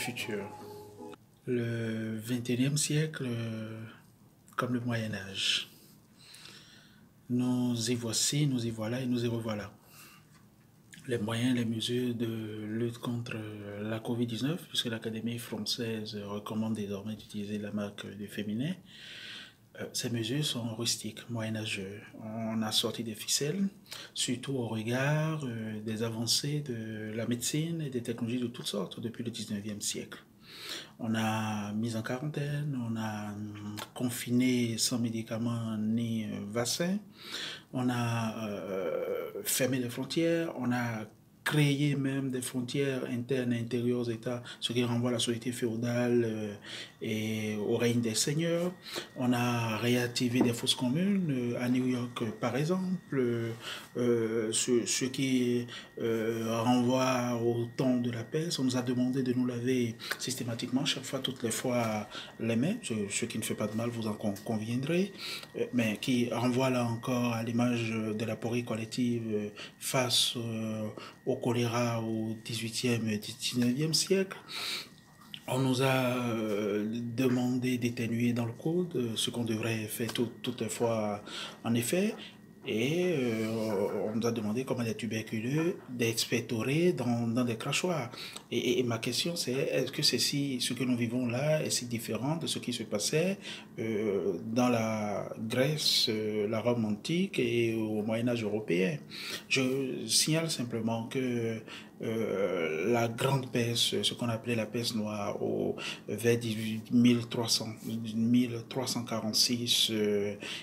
futur. Le XXIe siècle comme le Moyen-Âge. Nous y voici, nous y voilà et nous y revoilà. Les moyens, les mesures de lutte contre la Covid-19, puisque l'Académie française recommande désormais d'utiliser la marque du féminin. Ces mesures sont rustiques, moyenâgeuses. On a sorti des ficelles, surtout au regard des avancées de la médecine et des technologies de toutes sortes depuis le 19e siècle. On a mis en quarantaine, on a confiné sans médicaments ni vaccins, on a fermé les frontières, on a créé même des frontières internes et intérieures aux États, ce qui renvoie à la société féodale et au règne des seigneurs. On a réactivé des fosses communes à New York, par exemple, ce qui renvoie au temps de la peste. On nous a demandé de nous laver systématiquement, chaque fois, toutes les fois, les mains, ce qui ne fait pas de mal, vous en conviendrez, mais qui renvoie là encore à l'image de la porie collective face au choléra au XVIIIe et XIXe siècle. On nous a demandé d'éténuer dans le code, ce qu'on devrait faire toutefois en effet. Et on nous a demandé, comme des tuberculeux, d'expectorer dans des crachoirs. Et ma question c'est, est-ce que ce que nous vivons là est si différent de ce qui se passait dans la Grèce, la Rome antique et au Moyen-Âge européen? Je signale simplement que la grande peste, ce qu'on appelait la peste noire, vers 1346,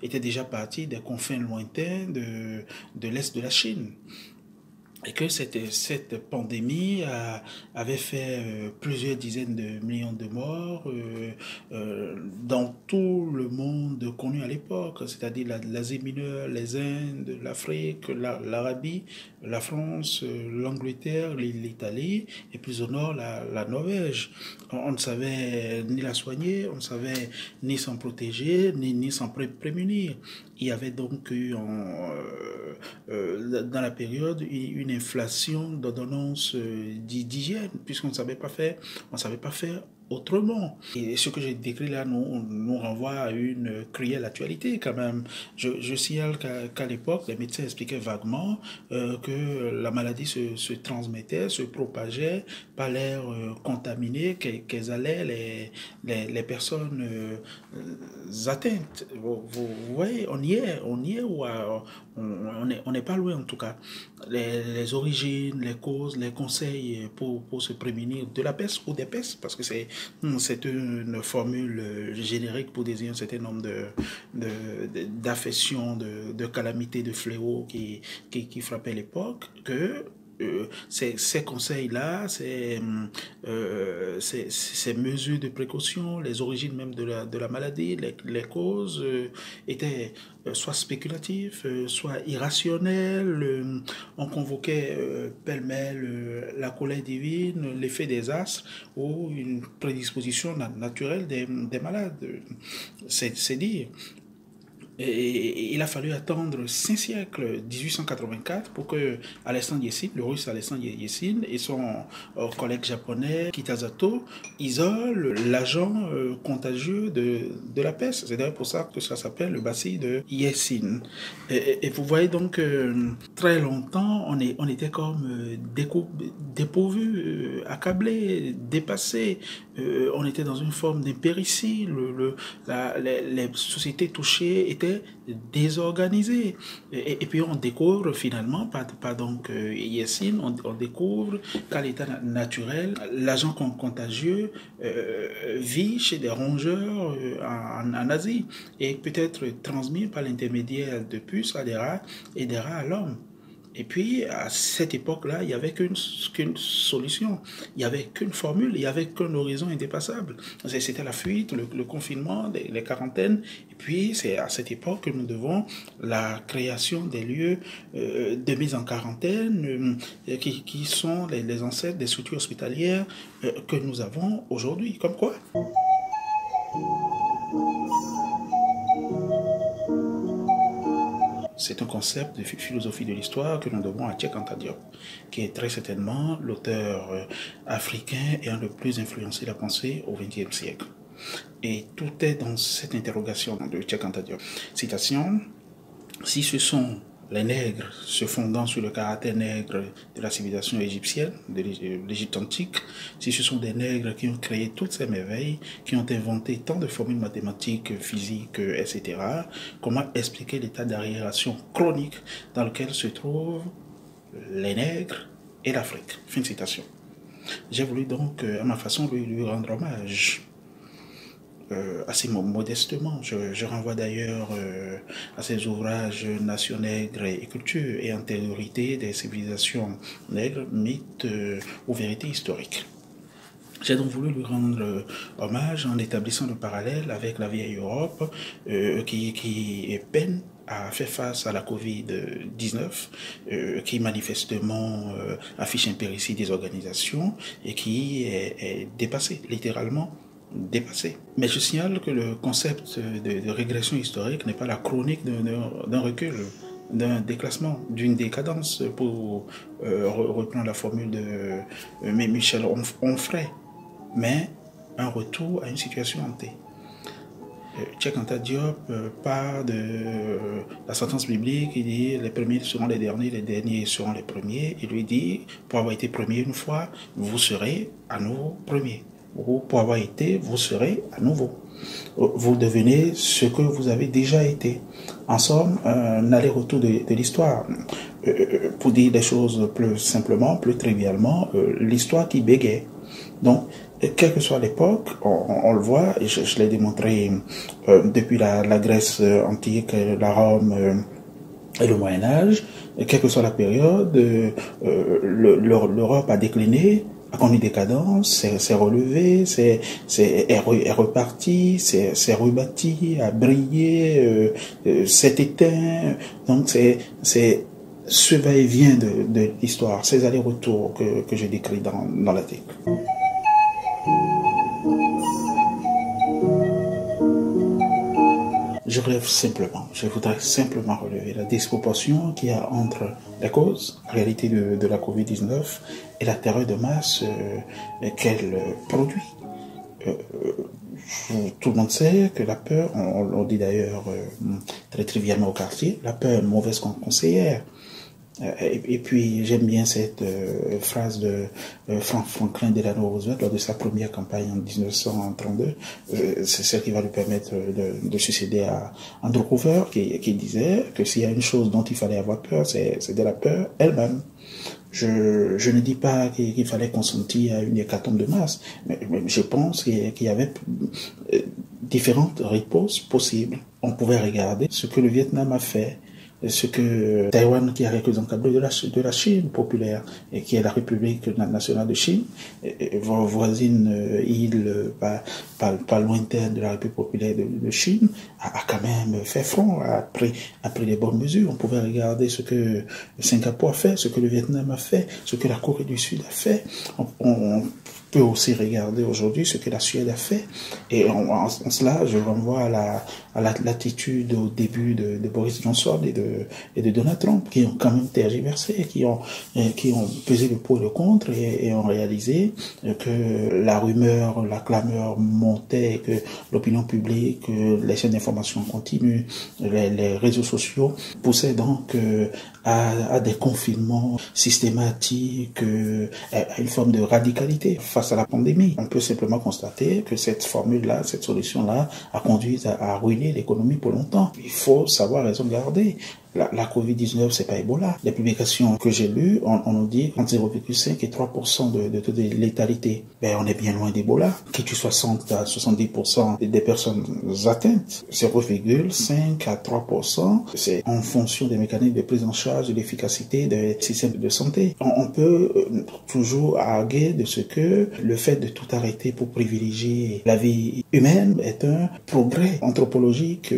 était déjà partie des confins lointains de l'Est de la Chine. Et que cette pandémie avait fait plusieurs dizaines de millions de morts dans tout le monde connu à l'époque, c'est-à-dire l'Asie mineure, les Indes, l'Afrique, l'Arabie, la France, l'Angleterre, l'Italie, et plus au nord, la Norvège. On ne savait ni la soigner, on ne savait ni s'en protéger, ni s'en prémunir. Il y avait donc eu dans la période une inflation d'ordonnances d'hygiène, puisqu'on ne savait pas faire autrement. Et ce que j'ai décrit là nous renvoie à une cruelle actualité quand même. Je signale qu'à l'époque, les médecins expliquaient vaguement que la maladie se transmettait, se propageait par l'air contaminé qu'elles allaient les personnes atteintes. Vous voyez, on y est ou on n'est pas loin en tout cas. Les origines, les causes, les conseils pour se prémunir de la peste ou des pestes, parce que c'est une formule générique pour désigner un certain nombre d'affections, de calamités, de fléaux qui frappaient l'époque, que ces conseils-là, ces mesures de précaution, les origines même de la maladie, les causes étaient soit spéculatives, soit irrationnelles. On convoquait pêle-mêle la colère divine, l'effet des astres ou une prédisposition naturelle des malades. C'est dire. Et il a fallu attendre 5 siècles, 1884, pour que Alexandre Yersin, le russe Alexandre Yersin, et son collègue japonais Kitasato isolent l'agent contagieux de la peste. C'est d'ailleurs pour ça que ça s'appelle le bacille de Yersin. Et vous voyez donc, très longtemps, on était comme dépourvus, accablés, dépassés. On était dans une forme d'impéritie. Les sociétés touchées étaient désorganisées. Et puis on découvre finalement, par donc Yersin, on découvre qu'à l'état naturel, l'agent contagieux vit chez des rongeurs en Asie et peut être transmis par l'intermédiaire de puces à des rats et des rats à l'homme. Et puis, à cette époque-là, il n'y avait qu'une solution, il n'y avait qu'une formule, il n'y avait qu'un horizon indépassable. C'était la fuite, le confinement, les quarantaines. Et puis, c'est à cette époque que nous devons la création des lieux de mise en quarantaine qui sont les ancêtres des structures hospitalières que nous avons aujourd'hui. Comme quoi? C'est un concept de philosophie de l'histoire que nous devons à Cheikh Anta Diop, qui est très certainement l'auteur africain ayant le plus influencé la pensée au XXe siècle. Et tout est dans cette interrogation de Cheikh Anta Diop. Citation: si ce sont les nègres se fondant sur le caractère nègre de la civilisation égyptienne, de l'Égypte antique, si ce sont des nègres qui ont créé toutes ces merveilles, qui ont inventé tant de formules mathématiques, physiques, etc., comment expliquer l'état d'arriération chronique dans lequel se trouvent les nègres et l'Afrique? Fin de citation. J'ai voulu donc, à ma façon, lui rendre hommage. Assez modestement. Je renvoie d'ailleurs à ses ouvrages Nation nègre et culture et antériorité des civilisations nègres, mythes ou vérités historiques. J'ai donc voulu lui rendre hommage en établissant le parallèle avec la vieille Europe qui peine à faire face à la Covid-19, qui manifestement affiche un péricide des organisations et qui est dépassée, littéralement dépassé. Mais je signale que le concept de régression historique n'est pas la chronique d'un recul, d'un déclassement, d'une décadence, pour reprendre la formule de Michel Onfray, mais un retour à une situation hantée. Cheikh Anta Diop part de la sentence biblique qui dit les premiers seront les derniers seront les premiers. Il lui dit, pour avoir été premier une fois, vous serez à nouveau premier. Ou pour avoir été, vous serez à nouveau. Vous devenez ce que vous avez déjà été. En somme, un aller-retour de l'histoire. Pour dire les choses plus simplement, plus trivialement, l'histoire qui bégaye. Donc, quelle que soit l'époque, on le voit, et je l'ai démontré depuis la Grèce antique, la Rome et le Moyen-Âge, quelle que soit la période, l'Europe a décliné, a connu décadence, s'est relevé, est reparti, s'est rebâti, a brillé, s'est éteint. Donc c'est ce va-et-vient de l'histoire, ces allers-retours que je décris dans l'article. Je voudrais simplement relever la disproportion qu'il y a entre la cause, la réalité de la Covid-19 et la terreur de masse qu'elle produit. Tout le monde sait que la peur, on dit d'ailleurs très trivialement au quartier, la peur est une mauvaise conseillère. Et puis j'aime bien cette phrase de Franklin Delano Roosevelt lors de sa première campagne en 1932. C'est celle qui va lui permettre de succéder à Andrew Hoover, qui disait que s'il y a une chose dont il fallait avoir peur, c'est de la peur elle-même. Je ne dis pas qu'il fallait consentir à une hécatombe de masse, mais je pense qu'il y avait différentes réponses possibles. On pouvait regarder ce que le Vietnam a fait, ce que Taïwan, qui a quelques encablés de la Chine populaire, et qui est la République nationale de Chine, voisine île pas lointaine de la République populaire de Chine, a quand même fait front, a pris les bonnes mesures. On pouvait regarder ce que Singapour a fait, ce que le Vietnam a fait, ce que la Corée du Sud a fait. On peut aussi regarder aujourd'hui ce que la Suède a fait. Et en cela, je renvoie à l'attitude au début de Boris Johnson et de Donald Trump, qui ont quand même tergiversé, qui ont pesé le pour et le contre et ont réalisé que la rumeur, la clameur montait, que l'opinion publique, les chaînes d'information continue, les réseaux sociaux poussaient donc à des confinements systématiques, à une forme de radicalité face à la pandémie. On peut simplement constater que cette formule-là, cette solution-là a conduit à ruiner l'économie pour longtemps. Il faut savoir raison garder. La Covid-19, c'est pas Ebola. Les publications que j'ai lues, on nous dit entre 0,5 et 3% de taux de létalité. Ben, on est bien loin d'Ebola. Qui tue 60 à 70% des personnes atteintes. 0,5 à 3%, c'est en fonction des mécanismes de prise en charge et de l'efficacité des systèmes de santé. On peut toujours arguer de ce que le fait de tout arrêter pour privilégier la vie humaine est un progrès anthropologique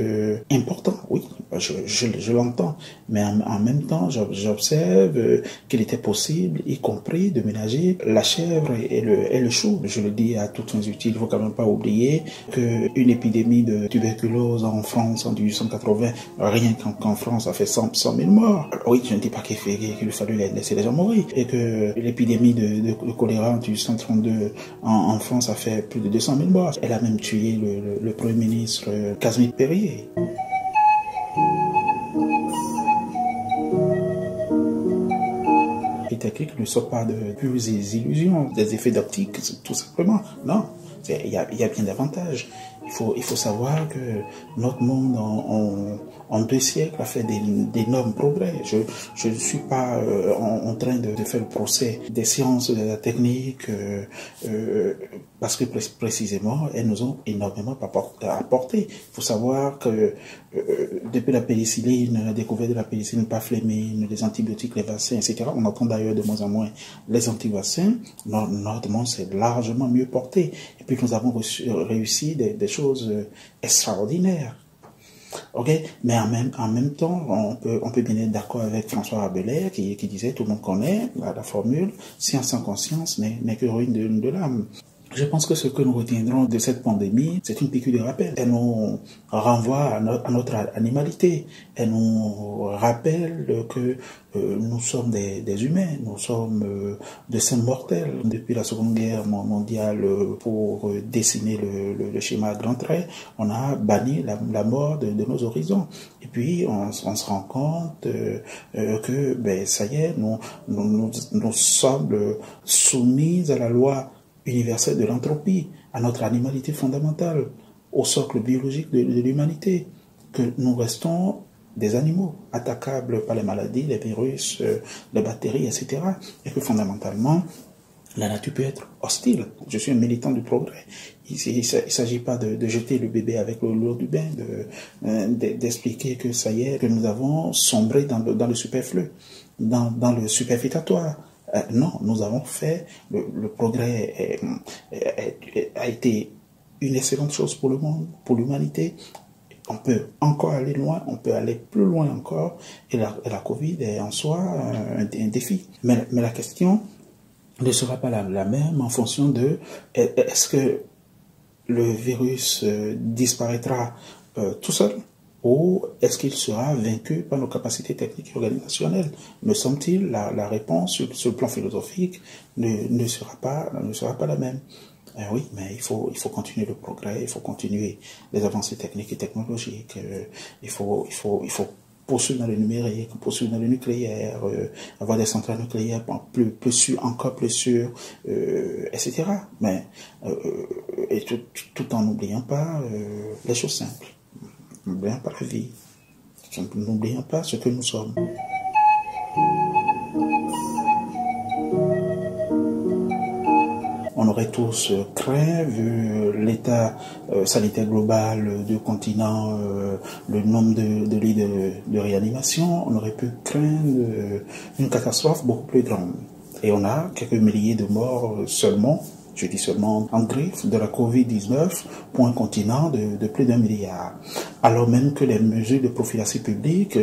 important, oui, je l'entends, mais en même temps, j'observe qu'il était possible, y compris, de ménager la chèvre et le chou. Je le dis à toutes fins utiles, il ne faut quand même pas oublier qu'une épidémie de tuberculose en France en 1880, rien qu'en France, a fait 100 000 morts. Oui, je ne dis pas qu'il fallait laisser les gens mourir, et que l'épidémie de choléra en 1832 en France a fait plus de 200 000 morts. Elle a même tué le Premier ministre Casimir Périer. Les techniques ne sont pas de pures illusions, des effets d'optique, tout simplement. Non, il y a bien davantage. Il faut savoir que notre monde en 2 siècles a fait d'énormes progrès. Je ne suis pas en train de faire le procès des sciences, de la technique, parce que précisément, elles nous ont énormément apporté. Il faut savoir que depuis la pénicilline, la découverte de la pénicilline parflémine, les antibiotiques, les vaccins, etc., on entend d'ailleurs de moins en moins les anti-vaccins, notre monde s'est largement mieux porté. Et puis nous avons réussi des choses extraordinaires. Ok, mais en même temps, on peut bien être d'accord avec François Rabelais qui disait, tout le monde connaît la formule, science sans conscience n'est que ruine de l'âme. Je pense que ce que nous retiendrons de cette pandémie, c'est une piqûre de rappel. Elle nous renvoie à notre animalité. Elle nous rappelle que nous sommes des humains, nous sommes des saints mortels. Depuis la Seconde Guerre mondiale, pour dessiner le schéma à grands traits, on a banni la mort de nos horizons. Et puis, on se rend compte que, ça y est, nous sommes soumis à la loi universelle de l'entropie, à notre animalité fondamentale, au socle biologique de l'humanité, que nous restons des animaux, attaquables par les maladies, les virus, les bactéries, etc. Et que fondamentalement, la nature peut être hostile. Je suis un militant du progrès. Il ne s'agit pas de jeter le bébé avec l'eau du bain, d'expliquer que ça y est, que nous avons sombré dans le superflu, dans le superfétatoire. Non, nous avons fait, le progrès a été une excellente chose pour le monde, pour l'humanité. On peut encore aller loin, on peut aller plus loin encore, et la Covid est en soi un défi. Mais la question ne sera pas la même en fonction de est-ce que le virus disparaîtra tout seul, ou est-ce qu'il sera vaincu par nos capacités techniques et organisationnelles? Me semble-t-il, la réponse sur le plan philosophique ne sera pas la même. Oui, mais il faut continuer le progrès, il faut continuer les avancées techniques et technologiques, il faut poursuivre dans le numérique, poursuivre dans le nucléaire, avoir des centrales nucléaires plus sûres, encore plus sûres, etc. Mais et tout en n'oubliant pas les choses simples. N'oublions pas la vie. N'oublions pas ce que nous sommes. On aurait tous craint, vu l'état sanitaire global du continent, le nombre de lits de réanimation, on aurait pu craindre une catastrophe beaucoup plus grande. Et on a quelques milliers de morts seulement, je dis seulement en griffe, de la Covid-19 pour un continent de plus d'1 milliard. Alors même que les mesures de prophylaxie publique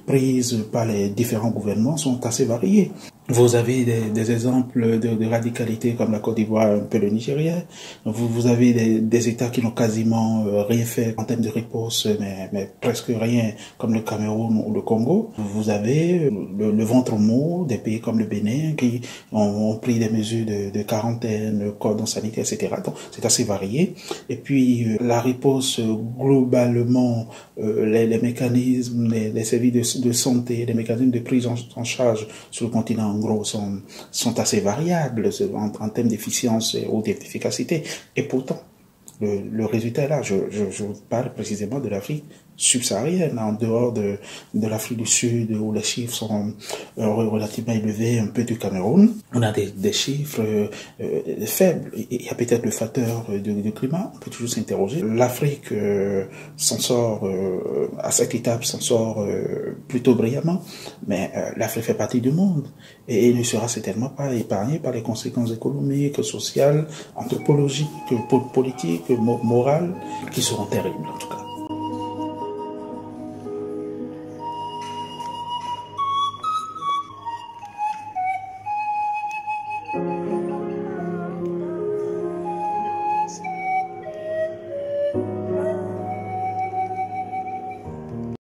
prises par les différents gouvernements sont assez variées. Vous avez des exemples de radicalité comme la Côte d'Ivoire, un peu le Nigeria. Vous avez des États qui n'ont quasiment rien fait en termes de riposte, mais presque rien, comme le Cameroun ou le Congo. Vous avez le ventre mou des pays comme le Bénin qui ont pris des mesures de quarantaine, cordon sanitaire, etc. Donc c'est assez varié. Et puis la riposte globalement, les mécanismes, les services de santé, les mécanismes de prise en charge sur le continent en gros sont assez variables en termes d'efficience ou d'efficacité. Et pourtant, le résultat est là. Je parle précisément de l'Afrique subsaharienne, en dehors de l'Afrique du Sud, où les chiffres sont relativement élevés, un peu du Cameroun. On a des chiffres faibles. Il y a peut-être le facteur du climat, on peut toujours s'interroger. L'Afrique s'en sort, à cette étape, s'en sort plutôt brillamment, mais l'Afrique fait partie du monde et ne sera certainement pas épargnée par les conséquences économiques, sociales, anthropologiques, politiques, morales, qui seront terribles en tout cas.